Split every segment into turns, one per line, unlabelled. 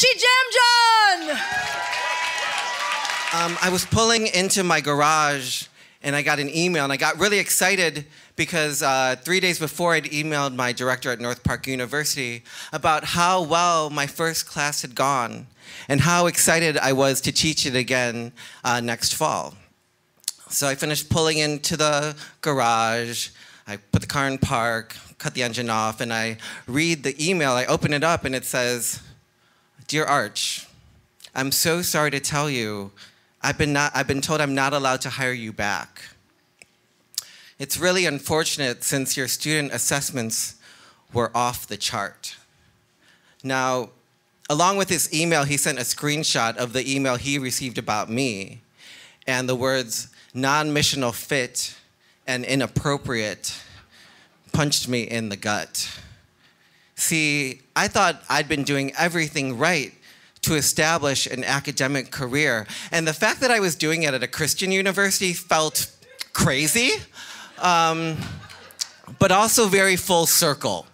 Archy Jamjun!
I was pulling into my garage and I got an email and I got really excited because 3 days before I'd emailed my director at North Park University about how well my first class had gone and how excited I was to teach it again next fall. So I finished pulling into the garage, I put the car in park, cut the engine off, and I read the email. I open it up and it says, "Dear Arch, I'm so sorry to tell you, I've been told I'm not allowed to hire you back. It's really unfortunate since your student assessments were off the chart." Now, along with this email, he sent a screenshot of the email he received about me, and the words non-missional fit and inappropriate punched me in the gut. See, I thought I'd been doing everything right to establish an academic career, and the fact that I was doing it at a Christian university felt crazy, but also very full circle.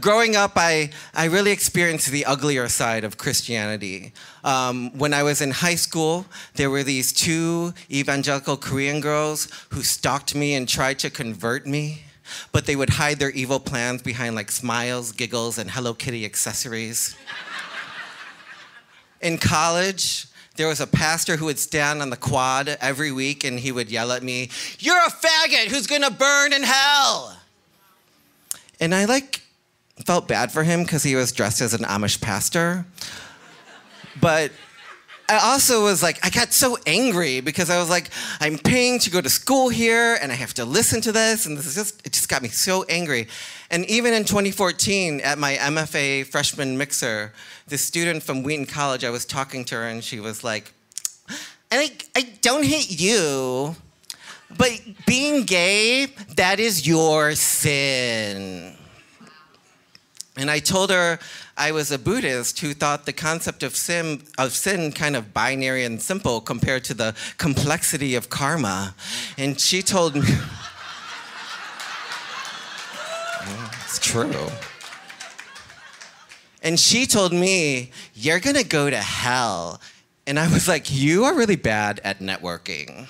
Growing up, I really experienced the uglier side of Christianity. When I was in high school, there were these two evangelical Korean girls who stalked me and tried to convert me, but they would hide their evil plans behind like smiles, giggles, and Hello Kitty accessories. In college, there was a pastor who would stand on the quad every week and he would yell at me, "You're a faggot who's gonna burn in hell!" And I felt bad for him because he was dressed as an Amish pastor. But I also was I got so angry because I was like, I'm paying to go to school here and I have to listen to this, and it just got me so angry. And even in 2014 at my MFA freshman mixer, the student from Wheaton College, I was talking to her and she was like, I don't hate you, but being gay, that is your sin. And I told her I was a Buddhist who thought the concept of sin kind of binary and simple compared to the complexity of karma. And she told me, it's true. And she told me, "You're gonna go to hell." And I was like, you are really bad at networking.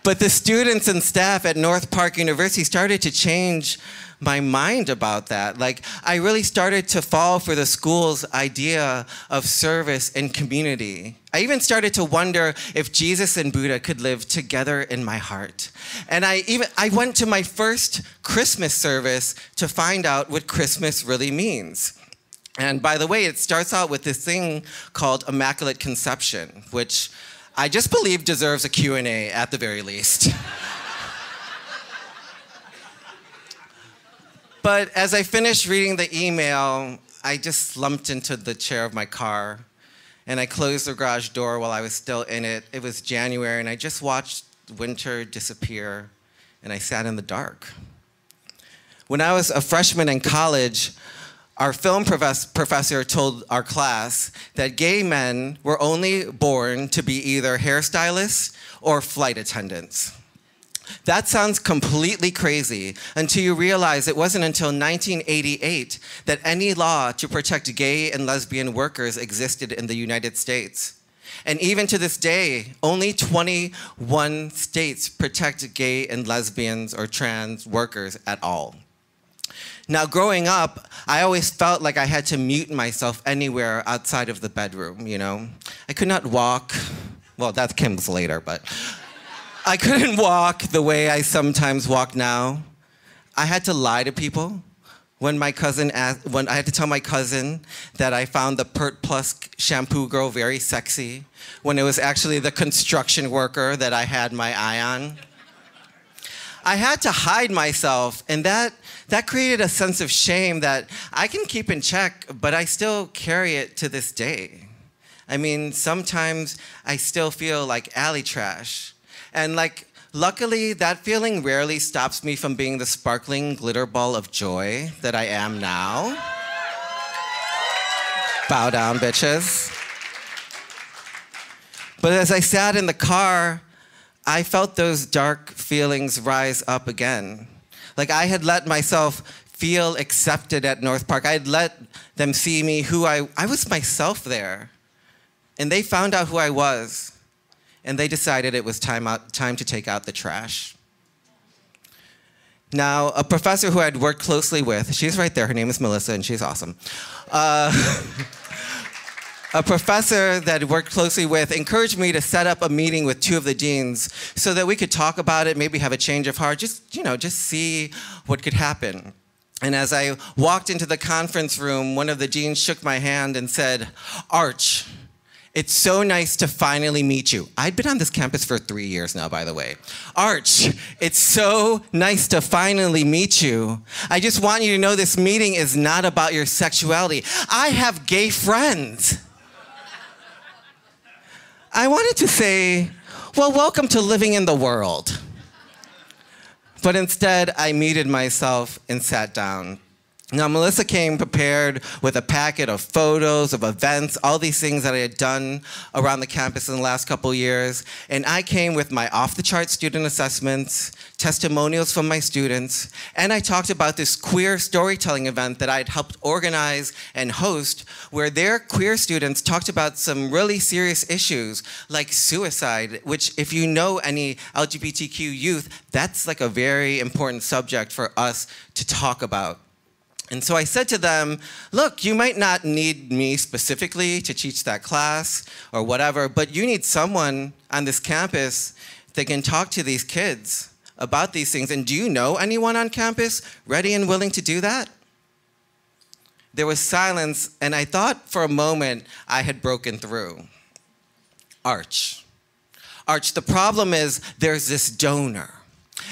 But the students and staff at North Park University started to change my mind about that. I really started to fall for the school's idea of service and community. I even started to wonder if Jesus and Buddha could live together in my heart. And I went to my first Christmas service to find out what Christmas really means. And by the way, it starts out with this thing called Immaculate Conception, which I just believe deserves a Q&A at the very least. But as I finished reading the email, I just slumped into the chair of my car and I closed the garage door while I was still in it. It was January and I just watched winter disappear and I sat in the dark. When I was a freshman in college, our film professor told our class that gay men were only born to be either hairstylists or flight attendants. That sounds completely crazy until you realize it wasn't until 1988 that any law to protect gay and lesbian workers existed in the United States. And even to this day, only 21 states protect gay and lesbians or trans workers at all. Now, growing up, I always felt like I had to mute myself anywhere outside of the bedroom, you know? I could not walk. Well, that comes later, but I couldn't walk the way I sometimes walk now. I had to lie to people. When I had to tell my cousin that I found the Pert Plus shampoo girl very sexy, when it was actually the construction worker that I had my eye on. I had to hide myself, and that created a sense of shame that I can keep in check, but I still carry it to this day. I mean, sometimes I still feel like alley trash. And luckily, that feeling rarely stops me from being the sparkling glitter ball of joy that I am now. Bow down, bitches. But as I sat in the car, I felt those dark feelings rise up again. I had let myself feel accepted at North Park. I'd let them see me I was myself there. And they found out who I was. And they decided it was time to take out the trash. Now, a professor who I'd worked closely with, she's right there, her name is Melissa, and she's awesome. A professor that I worked closely with encouraged me to set up a meeting with 2 of the deans so that we could talk about it, maybe have a change of heart, just see what could happen. And as I walked into the conference room, one of the deans shook my hand and said, "Arch, it's so nice to finally meet you." I'd been on this campus for 3 years now, by the way. "Arch, it's so nice to finally meet you. I just want you to know this meeting is not about your sexuality. I have gay friends." I wanted to say, well, welcome to living in the world. But instead, I muted myself and sat down. Now, Melissa came prepared with a packet of photos, of events, all these things that I had done around the campus in the last couple years. And I came with my off-the-chart student assessments, testimonials from my students, and I talked about this queer storytelling event that I'd helped organize and host, where their queer students talked about some really serious issues, like suicide, which, if you know any LGBTQ youth, that's like a very important subject for us to talk about. And so I said to them, look, you might not need me specifically to teach that class or whatever, but you need someone on this campus that can talk to these kids about these things. And do you know anyone on campus ready and willing to do that? There was silence, and I thought for a moment I had broken through. Arch, the problem is there's this donor.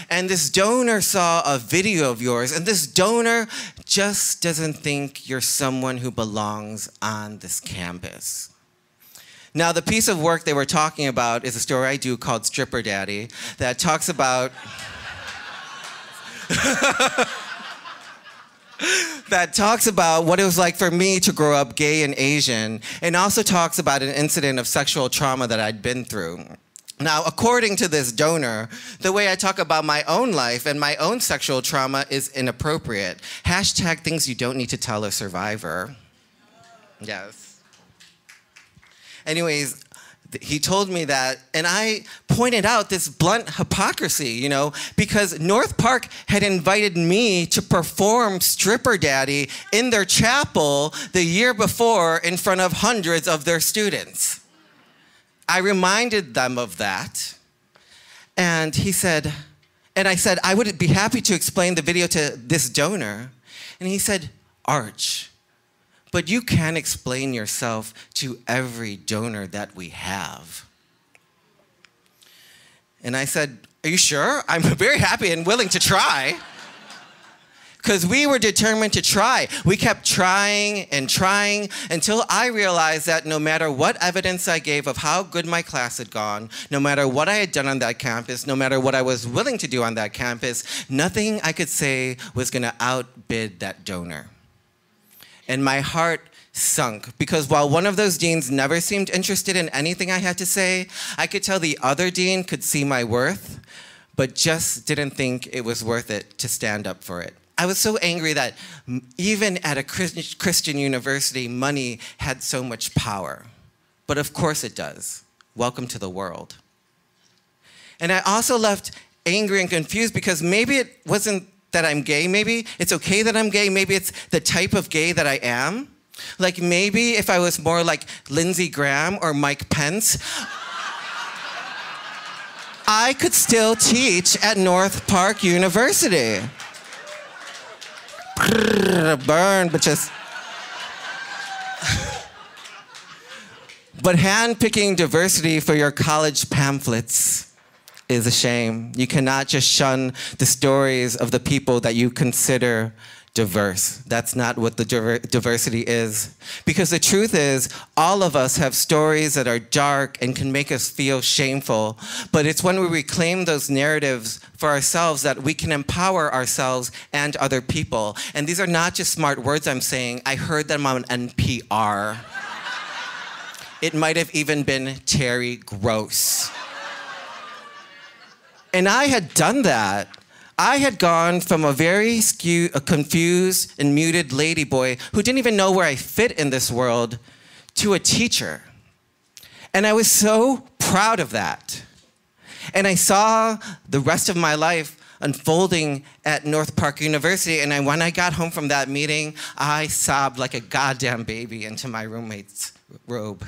And this donor saw a video of yours, and this donor just doesn't think you're someone who belongs on this campus. Now, the piece of work they were talking about is a story I do called Stripper Daddy that talks about what it was like for me to grow up gay and Asian, and also talks about an incident of sexual trauma that I'd been through. Now, according to this donor, the way I talk about my own life and my own sexual trauma is inappropriate. Hashtag things you don't need to tell a survivor. Yes. Anyways, he told me that, and I pointed out this blunt hypocrisy, because North Park had invited me to perform Stripper Daddy in their chapel the year before in front of hundreds of their students. I reminded them of that, and I said, I would be happy to explain the video to this donor. And he said, Arch, but you can't explain yourself to every donor that we have. And I said, are you sure? I'm very happy and willing to try. Because we were determined to try. We kept trying and trying until I realized that no matter what evidence I gave of how good my class had gone, no matter what I had done on that campus, no matter what I was willing to do on that campus, nothing I could say was going to outbid that donor. And my heart sunk, because while one of those deans never seemed interested in anything I had to say, I could tell the other dean could see my worth, but just didn't think it was worth it to stand up for it. I was so angry that even at a Christian university, money had so much power. But of course it does. Welcome to the world. And I also left angry and confused because maybe it wasn't that I'm gay. Maybe it's okay that I'm gay. Maybe it's the type of gay that I am. Like maybe if I was more like Lindsey Graham or Mike Pence, I could still teach at North Park University. Burn, bitches. But handpicking diversity for your college pamphlets is a shame. You cannot just shun the stories of the people that you consider diverse. That's not what the diversity is. Because the truth is, all of us have stories that are dark and can make us feel shameful. But it's when we reclaim those narratives for ourselves that we can empower ourselves and other people. And these are not just smart words I'm saying. I heard them on NPR. It might have even been Terry Gross. And I had done that. I had gone from a very confused and muted ladyboy who didn't even know where I fit in this world to a teacher. And I was so proud of that. And I saw the rest of my life unfolding at North Park University, and when I got home from that meeting, I sobbed like a goddamn baby into my roommate's robe.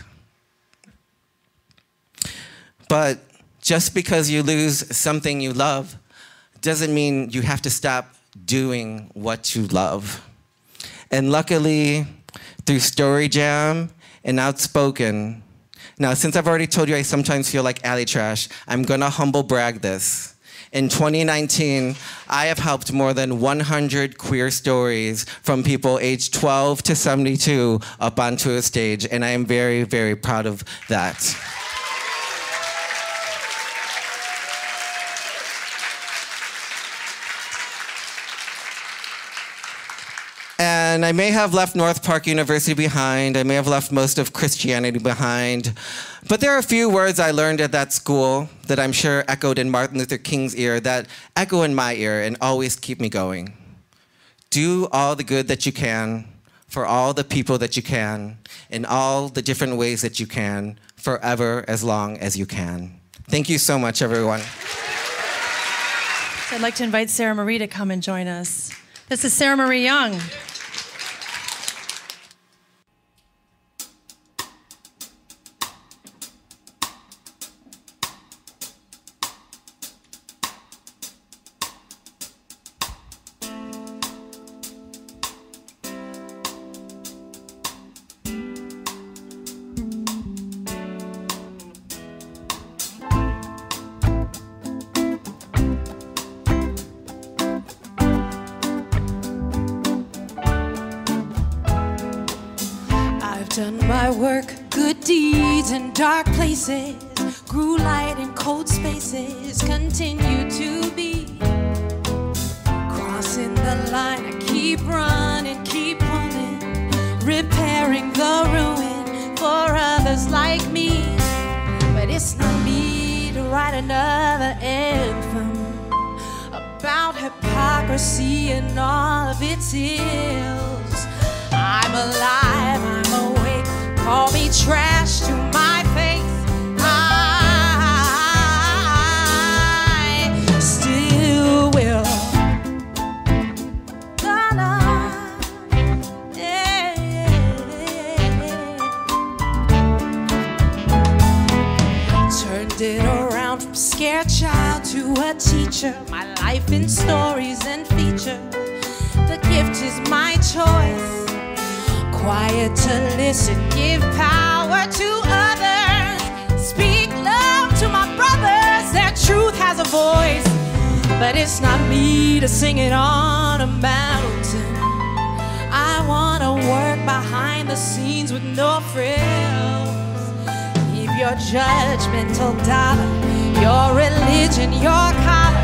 But just because you lose something you love doesn't mean you have to stop doing what you love. And luckily, through Story Jam and Outspoken, now since I've already told you I sometimes feel like alley trash, I'm gonna humble brag this. In 2019, I have helped more than 100 queer stories from people aged 12 to 72 up onto a stage, and I am very, very proud of that. And I may have left North Park University behind. I may have left most of Christianity behind. But there are a few words I learned at that school that I'm sure echoed in Martin Luther King's ear that echo in my ear and always keep me going. Do all the good that you can for all the people that you can in all the different ways that you can forever as long as you can. Thank you so much, everyone.
So I'd like to invite Sarah Marie to come and join us. This is Sarah Marie Young.
Done my work, good deeds in dark places, grew light in cold spaces, continue to be. Crossing the line, I keep running, keep pulling, repairing the ruin for others like me. But it's not me to write another anthem about hypocrisy and all of its ills. I'm alive, I'm awake, call me trash to my face. I still will. Turned it around from scared child to a teacher. My life in stories and feature. The gift is my choice. Quiet to listen, give power to others. Speak love to my brothers, their truth has a voice. But it's not me to sing it on a mountain. I wanna work behind the scenes with no frills. Leave your judgmental dollar, your religion, your collar.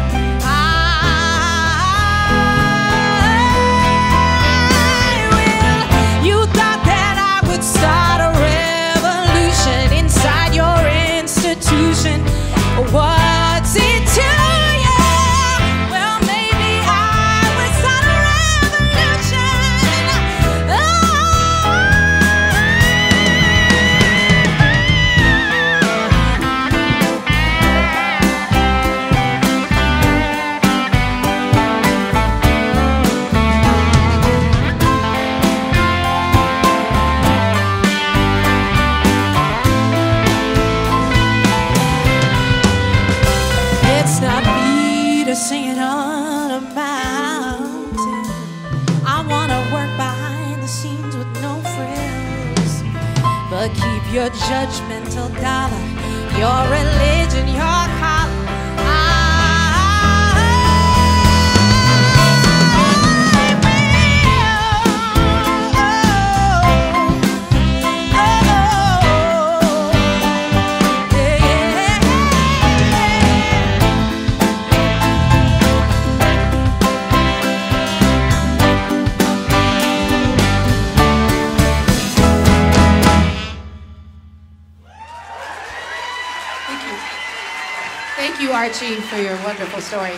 Start a revolution inside your institution. What's it to you? Well, maybe I would start a revolution. Sing it on a mountain. I wanna work behind the scenes with no frills. But keep your judgmental dollar, your religion, your collar.
Thank you, Archie, for your wonderful story.